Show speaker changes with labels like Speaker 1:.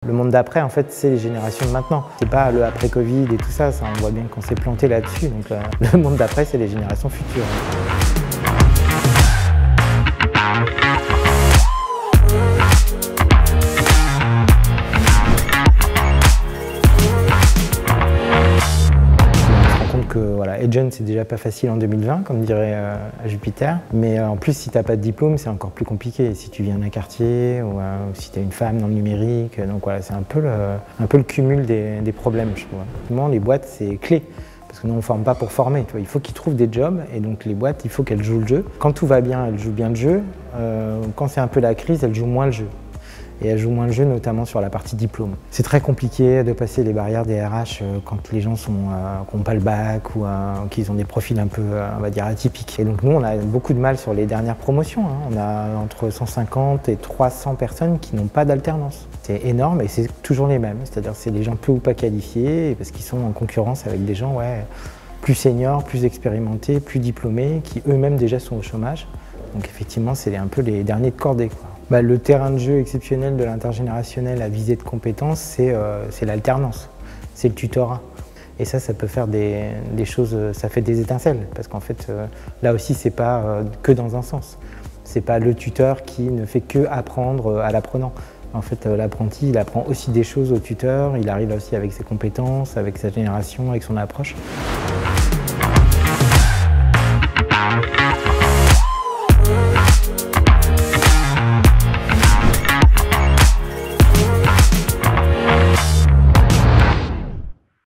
Speaker 1: Le monde d'après, en fait, c'est les générations de maintenant. C'est pas le après-Covid et tout ça, on voit bien qu'on s'est planté là-dessus. Donc le monde d'après, c'est les générations futures. Que voilà, Agent, c'est déjà pas facile en 2020, comme dirait à Jupiter. Mais en plus, si tu n'as pas de diplôme, c'est encore plus compliqué. Si tu viens d'un quartier ou si tu es une femme dans le numérique. Donc voilà, c'est un peu le cumul des problèmes, je trouve. Vraiment, les boîtes, c'est clé. Parce que nous, on ne forme pas pour former. Tu vois. Il faut qu'ils trouvent des jobs. Et donc, les boîtes, il faut qu'elles jouent le jeu. Quand tout va bien, elles jouent bien le jeu. Quand c'est un peu la crise, elles jouent moins le jeu. Et elles jouent moins le jeu, notamment sur la partie diplôme. C'est très compliqué de passer les barrières des RH quand les gens n'ont pas le bac ou qu'ils ont des profils un peu, on va dire, atypiques. Et donc nous, on a beaucoup de mal sur les dernières promotions. On a entre 150 et 300 personnes qui n'ont pas d'alternance. C'est énorme et c'est toujours les mêmes. C'est-à-dire c'est des gens peu ou pas qualifiés parce qu'ils sont en concurrence avec des gens plus seniors, plus expérimentés, plus diplômés, qui eux-mêmes déjà sont au chômage. Donc effectivement, c'est un peu les derniers de cordée, quoi. Le terrain de jeu exceptionnel de l'intergénérationnel à visée de compétences, c'est l'alternance, c'est le tutorat. Et ça peut faire des choses, ça fait des étincelles, parce qu'en fait, là aussi, c'est pas que dans un sens. C'est pas le tuteur qui ne fait que apprendre à l'apprenant. En fait, l'apprenti, il apprend aussi des choses au tuteur, il arrive aussi avec ses compétences, avec sa génération, avec son approche.